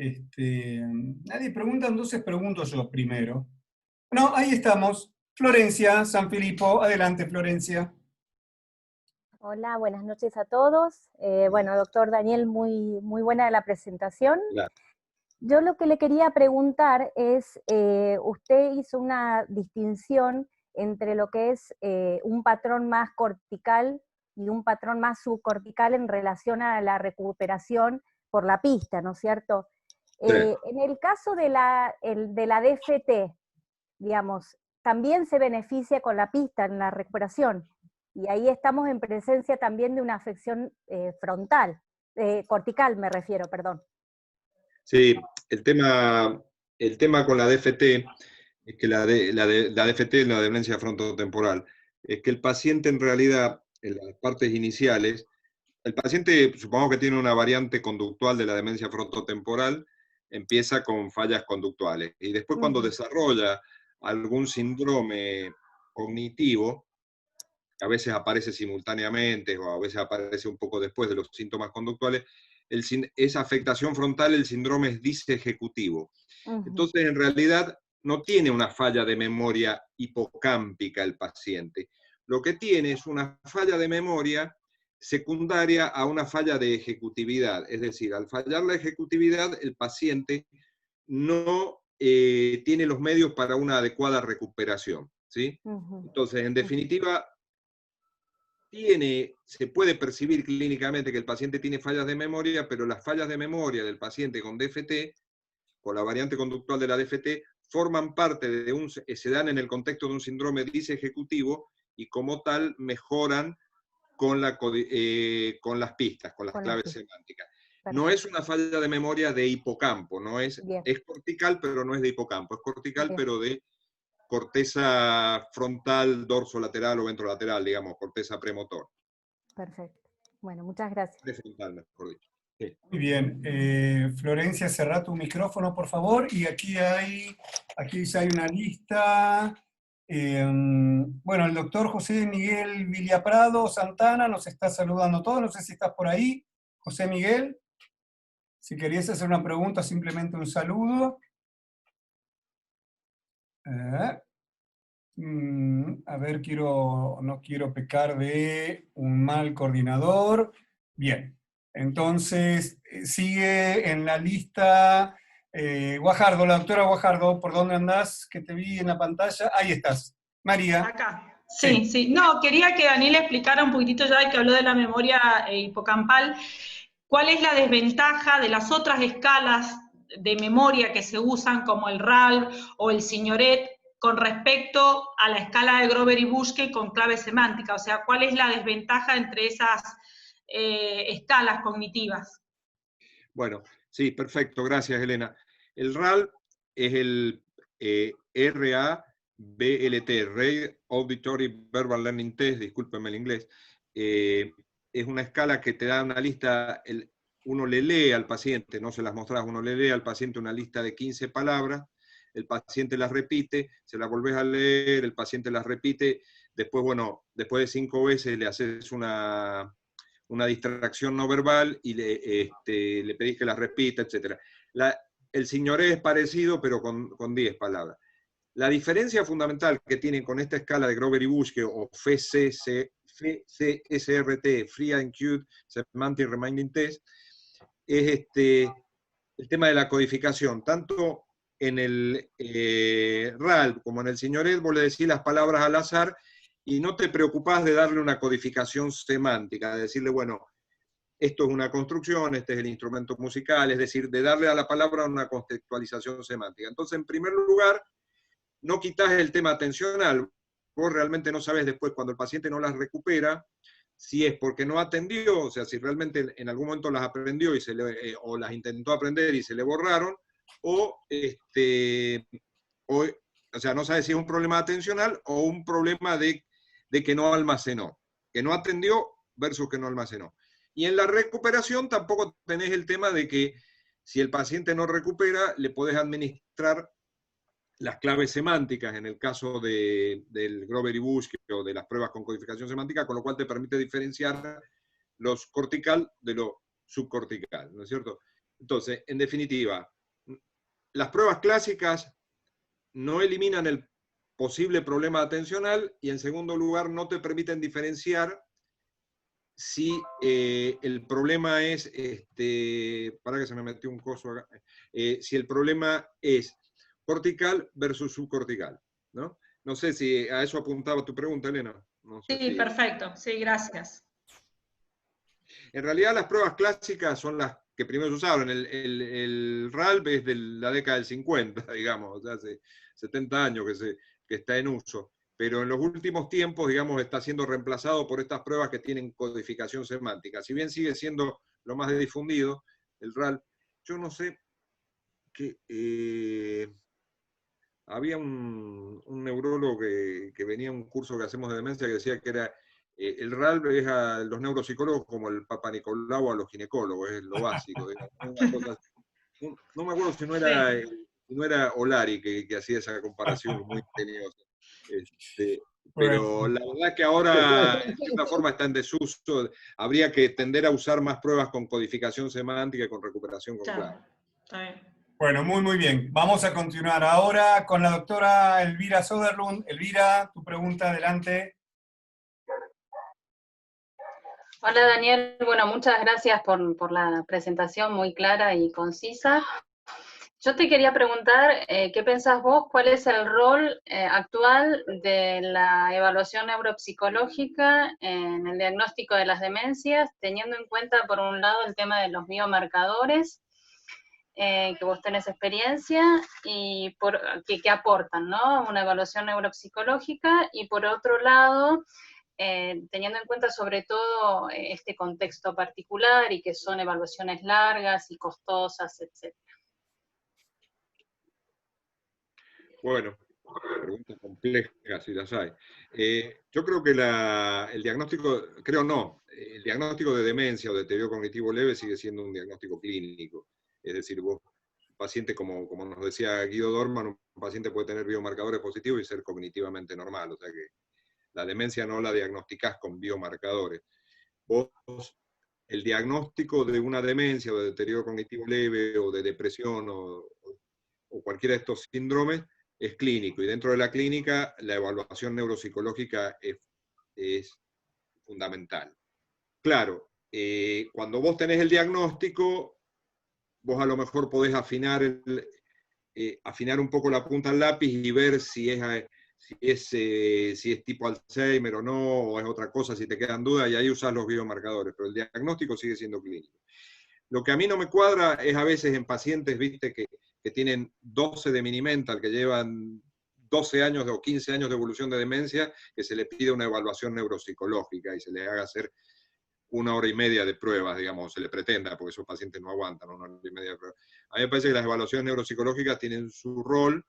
Nadie pregunta, entonces pregunto yo primero. No, ahí estamos. Florencia, San Filipo. Adelante, Florencia. Hola, buenas noches a todos. Bueno, doctor Daniel, muy buena la presentación. Claro. Yo lo que le quería preguntar es, usted hizo una distinción entre lo que es un patrón más cortical y un patrón más subcortical en relación a la recuperación por la pista, ¿no es cierto? Sí. En el caso de la DFT, digamos, también se beneficia con la pista en la recuperación. Y ahí estamos en presencia también de una afección frontal, cortical me refiero, perdón. Sí, el tema con la DFT es que la DFT, la demencia frontotemporal, es que el paciente en realidad, en las partes iniciales, el paciente, supongamos que tiene una variante conductual de la demencia frontotemporal, empieza con fallas conductuales. Y después cuando desarrolla algún síndrome cognitivo, a veces aparece simultáneamente o a veces aparece un poco después de los síntomas conductuales, esa afectación frontal, el síndrome es disejecutivo. Entonces, en realidad, no tiene una falla de memoria hipocámpica el paciente. Lo que tiene es una falla de memoria secundaria a una falla de ejecutividad. Es decir, al fallar la ejecutividad, el paciente no tiene los medios para una adecuada recuperación, ¿sí? Entonces, en definitiva, se puede percibir clínicamente que el paciente tiene fallas de memoria, pero las fallas de memoria del paciente con DFT, con la variante conductual de la DFT, forman parte se dan en el contexto de un síndrome disejecutivo y como tal mejoran con las pistas, con las claves semánticas. Perfecto. No es una falla de memoria de hipocampo, es cortical, pero no es de hipocampo, es cortical, Bien. pero de corteza frontal, dorsolateral o ventrolateral, digamos, corteza premotor. Perfecto. Bueno, muchas gracias. Prefrontal, mejor dicho. Sí. Muy bien. Florencia, cerrá tu micrófono, por favor. Y aquí hay una lista. Bueno, el doctor José Miguel Villaprado Santana nos está saludando a todos. No sé si estás por ahí, José Miguel. Si querías hacer una pregunta, simplemente un saludo. A ver, no quiero pecar de un mal coordinador. Bien, entonces sigue en la lista Guajardo, la doctora Guajardo, ¿por dónde andás? Que te vi en la pantalla. Ahí estás. María. Acá. Sí. No, quería que Daniel explicara un poquitito, ya que habló de la memoria hipocampal, cuál es la desventaja de las otras escalas de memoria que se usan, como el RAL o el Signoret, con respecto a la escala de Grover y Buschke con clave semántica. O sea, ¿cuál es la desventaja entre esas escalas cognitivas? Bueno, sí, perfecto, gracias, Elena. El RAL es el RABLT, Rare Auditory Verbal Learning Test, discúlpenme el inglés. Es una escala que te da una lista, uno le lee al paciente, no se las mostrás, uno le lee al paciente una lista de 15 palabras, el paciente las repite, se las volvés a leer, el paciente las repite, después, bueno, después de 5 veces le haces una distracción no verbal y le pedís que las repita, etc. El signoré es parecido, pero con 10 palabras. La diferencia fundamental que tienen con esta escala de Grover y Buschke, o FCSRT, Free and Cute Semantic Reminding Test, es el tema de la codificación. Tanto en el RAL como en el signoré, vos le decís las palabras al azar, y no te preocupás de darle una codificación semántica, de decirle, bueno, esto es una construcción, este es el instrumento musical, es decir, de darle a la palabra una contextualización semántica. Entonces, en primer lugar, no quitas el tema atencional. Vos realmente no sabés después, cuando el paciente no las recupera, si es porque no atendió, o sea, si realmente en algún momento las aprendió o las intentó aprender y se le borraron, o sea, no sabes si es un problema atencional o un problema de que no almacenó, que no atendió versus que no almacenó. Y en la recuperación tampoco tenés el tema de que si el paciente no recupera, le podés administrar las claves semánticas en el caso del Grover y Buschke o de las pruebas con codificación semántica, con lo cual te permite diferenciar los cortical de lo subcortical, ¿no es cierto? Entonces, en definitiva, las pruebas clásicas no eliminan el posible problema atencional y en segundo lugar no te permiten diferenciar si el problema es, para que se me metió un coso acá, si el problema es cortical versus subcortical, ¿no? No sé si a eso apuntaba tu pregunta, Elena. No sé Sí, si... perfecto, sí, gracias. En realidad las pruebas clásicas son las que primero se usaron. El RALB es de la década del 50, digamos, o sea, hace 70 años que está en uso. Pero en los últimos tiempos, digamos, está siendo reemplazado por estas pruebas que tienen codificación semántica. Si bien sigue siendo lo más difundido, el RALB, yo no sé que había un neurólogo que venía a un curso que hacemos de demencia que decía que era el RALB es a los neuropsicólogos como el Papa Nicolau a los ginecólogos, es lo básico. Digamos, una cosa, no me acuerdo si no era, Sí. no era Olari que hacía esa comparación muy ingeniosa. Bueno, Pero la verdad que ahora, en cierta forma, está en desuso. Habría que tender a usar más pruebas con codificación semántica y con recuperación con clave. Ya, está bien. bueno, muy bien. Vamos a continuar ahora con la doctora Elvira Soderlund. Elvira, tu pregunta, adelante. Hola Daniel, bueno, muchas gracias por la presentación muy clara y concisa. Yo te quería preguntar, ¿qué pensás vos? ¿Cuál es el rol actual de la evaluación neuropsicológica en el diagnóstico de las demencias, teniendo en cuenta, por un lado, el tema de los biomarcadores, que vos tenés experiencia, y que aportan, ¿no? Una evaluación neuropsicológica, y por otro lado, teniendo en cuenta sobre todo este contexto particular y que son evaluaciones largas y costosas, etc. Bueno, preguntas complejas si las hay. Yo creo que el diagnóstico, el diagnóstico de demencia o de deterioro cognitivo leve sigue siendo un diagnóstico clínico. Es decir, vos, un paciente, como nos decía Guido Dorman, un paciente puede tener biomarcadores positivos y ser cognitivamente normal. O sea que la demencia no la diagnosticás con biomarcadores. Vos, el diagnóstico de una demencia o de deterioro cognitivo leve o de depresión o cualquiera de estos síndromes es clínico, y dentro de la clínica la evaluación neuropsicológica es fundamental. Claro, cuando vos tenés el diagnóstico, vos a lo mejor podés afinar un poco la punta al lápiz y ver si es tipo Alzheimer o no, o es otra cosa, si te quedan dudas, y ahí usás los biomarcadores, pero el diagnóstico sigue siendo clínico. Lo que a mí no me cuadra es a veces en pacientes, viste, que tienen 12 de Mini-Mental, que llevan 12 años o 15 años de evolución de demencia, que se les pide una evaluación neuropsicológica y se les haga hacer 1 hora y media de pruebas, digamos, se le pretenda, porque esos pacientes no aguantan 1 hora y media de pruebas. A mí me parece que las evaluaciones neuropsicológicas tienen su rol,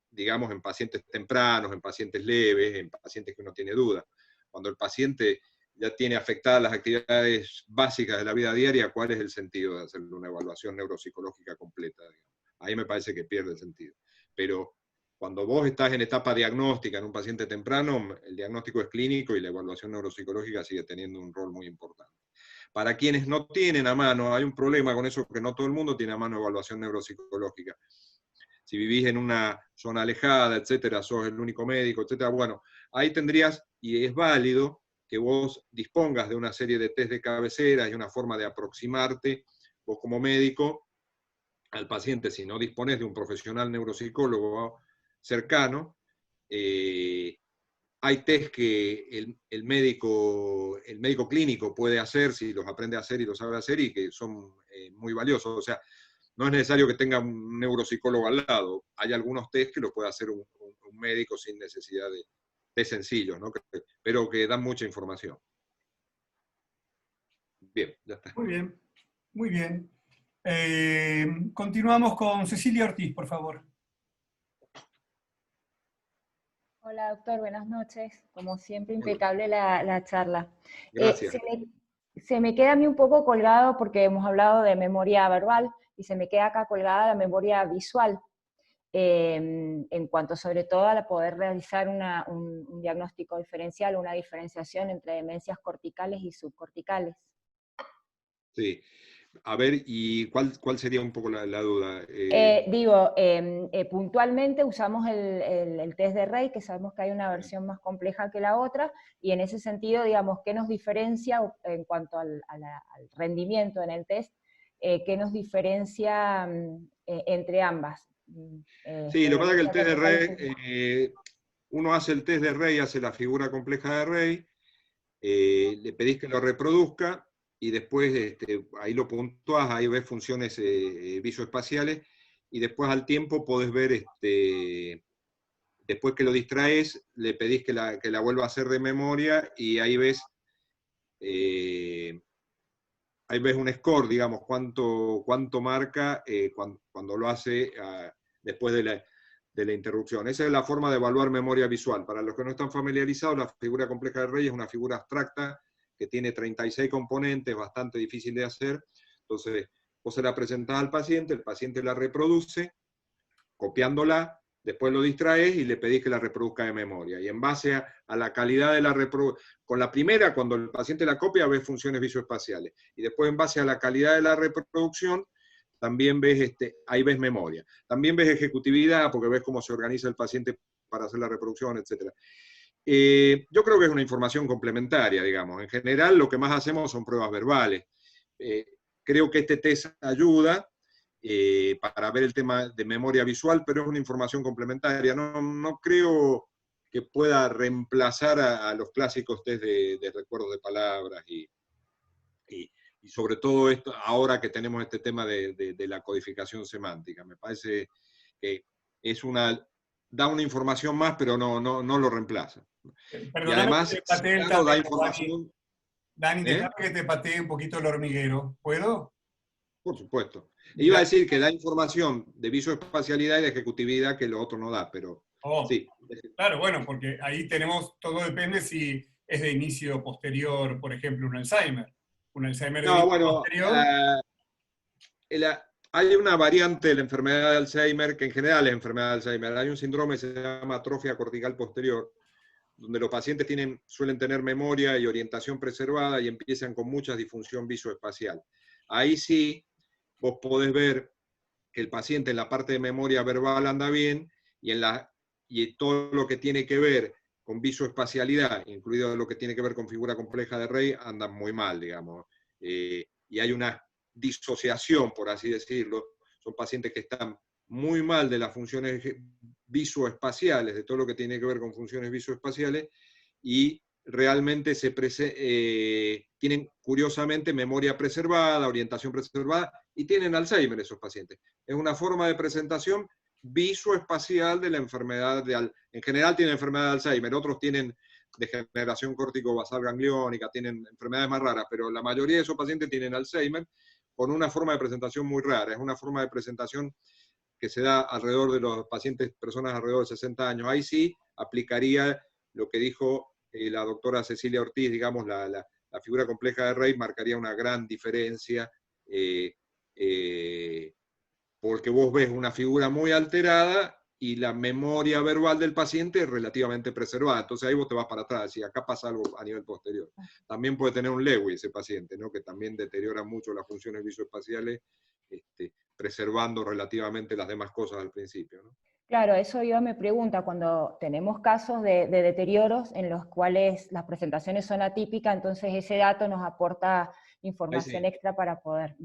digamos, en pacientes tempranos, en pacientes leves, en pacientes que uno tiene dudas. Cuando el paciente ya tiene afectadas las actividades básicas de la vida diaria, ¿cuál es el sentido de hacer una evaluación neuropsicológica completa? Digamos? Ahí me parece que pierde el sentido. Pero cuando vos estás en etapa diagnóstica en un paciente temprano, el diagnóstico es clínico y la evaluación neuropsicológica sigue teniendo un rol muy importante. Para quienes no tienen a mano, hay un problema con eso, que no todo el mundo tiene a mano evaluación neuropsicológica. Si vivís en una zona alejada, etcétera, sos el único médico, etcétera, bueno, ahí tendrías, y es válido, que vos dispongas de una serie de test de cabecera y una forma de aproximarte, vos como médico, al paciente, si no dispones de un profesional neuropsicólogo cercano, hay test que el médico clínico puede hacer, si los aprende a hacer y los sabe hacer, y que son muy valiosos. O sea, no es necesario que tenga un neuropsicólogo al lado. Hay algunos test que los puede hacer un médico sin necesidad de sencillos, ¿no? Pero que dan mucha información. Bien, ya está. Muy bien, muy bien. Continuamos con Cecilia Ortiz, por favor. Hola doctor, buenas noches. Como siempre, impecable la charla. Gracias. Se me queda a mí un poco colgado porque hemos hablado de memoria verbal y se me queda acá colgada la memoria visual, en cuanto sobre todo a poder realizar un diagnóstico diferencial, una diferenciación entre demencias corticales y subcorticales. Sí. A ver, ¿y cuál sería un poco la duda? Puntualmente usamos el test de Rey, que sabemos que hay una versión más compleja que la otra, y en ese sentido, digamos, ¿qué nos diferencia en cuanto al rendimiento en el test? ¿Qué nos diferencia entre ambas? Sí, lo que pasa es que el test de Rey, Rey, uno hace el test de Rey, hace la figura compleja de Rey, le pedís que lo reproduzca, y después ahí lo puntuás, ahí ves funciones visoespaciales, y después al tiempo podés ver, después que lo distraes, le pedís que la vuelva a hacer de memoria, y ahí ves un score, digamos, cuánto marca cuando lo hace después de la interrupción. Esa es la forma de evaluar memoria visual. Para los que no están familiarizados, la figura compleja de Rey es una figura abstracta que tiene 36 componentes, bastante difícil de hacer. Entonces, vos se la presentás al paciente, el paciente la reproduce, copiándola, después lo distraes y le pedís que la reproduzca de memoria. Y en base a la calidad de la reproducción, con la primera, cuando el paciente la copia, ves funciones visoespaciales. Y después, en base a la calidad de la reproducción, también ves, ahí ves memoria. También ves ejecutividad, porque ves cómo se organiza el paciente para hacer la reproducción, etc. Yo creo que es una información complementaria, digamos. En general, lo que más hacemos son pruebas verbales. Creo que este test ayuda para ver el tema de memoria visual, pero es una información complementaria. No creo que pueda reemplazar a los clásicos test de recuerdos de palabras y sobre todo esto, ahora que tenemos este tema de la codificación semántica. Me parece que da una información más, pero no lo reemplaza. Y además, que te patee el claro, da tablero, información. Dani, déjame que te patee un poquito el hormiguero. ¿Puedo? Por supuesto. Mira. Iba a decir que da información de visoespacialidad y de ejecutividad que lo otro no da, pero sí. Claro, bueno, porque ahí tenemos, todo depende si es de inicio posterior, por ejemplo, un Alzheimer. Un Alzheimer de inicio posterior. Hay una variante de la enfermedad de Alzheimer, que en general es enfermedad de Alzheimer. Hay un síndrome que se llama atrofia cortical posterior, donde los pacientes suelen tener memoria y orientación preservada y empiezan con mucha disfunción visoespacial. Ahí sí, vos podés ver que el paciente en la parte de memoria verbal anda bien, y todo lo que tiene que ver con visoespacialidad, incluido lo que tiene que ver con figura compleja de Rey, anda muy mal, digamos. Y hay una disociación, por así decirlo. Son pacientes que están muy mal de las funciones visoespaciales, de todo lo que tiene que ver con funciones visoespaciales, y realmente tienen curiosamente memoria preservada, orientación preservada, y tienen Alzheimer esos pacientes. Es una forma de presentación visoespacial de la enfermedad en general tienen enfermedad de Alzheimer, otros tienen degeneración córtico-basal gangliónica, tienen enfermedades más raras, pero la mayoría de esos pacientes tienen Alzheimer con una forma de presentación muy rara. Es una forma de presentación que se da alrededor de los pacientes, personas alrededor de 60 años. Ahí sí aplicaría lo que dijo la doctora Cecilia Ortiz, digamos, la figura compleja de Rey marcaría una gran diferencia, porque vos ves una figura muy alterada y la memoria verbal del paciente es relativamente preservada. Entonces ahí vos te vas para atrás y acá pasa algo a nivel posterior. También puede tener un Lewy ese paciente, ¿no? Que también deteriora mucho las funciones visoespaciales, preservando relativamente las demás cosas al principio, ¿no? Claro, eso yo me pregunta, cuando tenemos casos de deterioros en los cuales las presentaciones son atípicas, entonces ese dato nos aporta información extra para poder...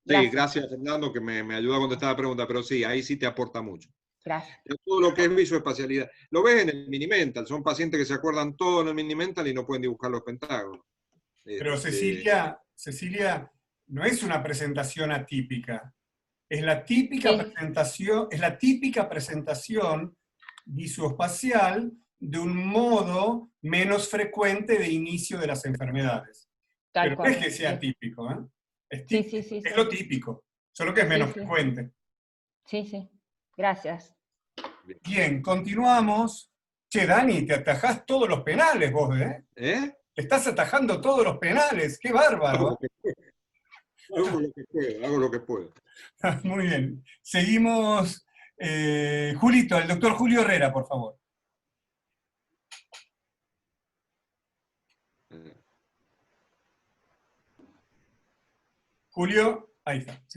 Sí, gracias Fernando, que me ayuda a contestar la pregunta, pero sí, ahí sí te aporta mucho. Gracias. Todo lo que es visoespacialidad. Lo ves en el Minimental, son pacientes que se acuerdan todo en el Minimental y no pueden dibujar los pentágonos. Pero Cecilia, no es una presentación atípica. Es la típica presentación visoespacial de un modo menos frecuente de inicio de las enfermedades. Pero no es que sea típico, ¿eh? Es lo típico, solo que es menos frecuente. Sí. Gracias. Bien, continuamos. Che, Dani, te atajás todos los penales vos, ¿eh? ¿Eh? Te estás atajando todos los penales, qué bárbaro. Hago lo que puedo. Muy bien. Seguimos. Julito, el doctor Julio Herrera, por favor. Julio. Ahí está.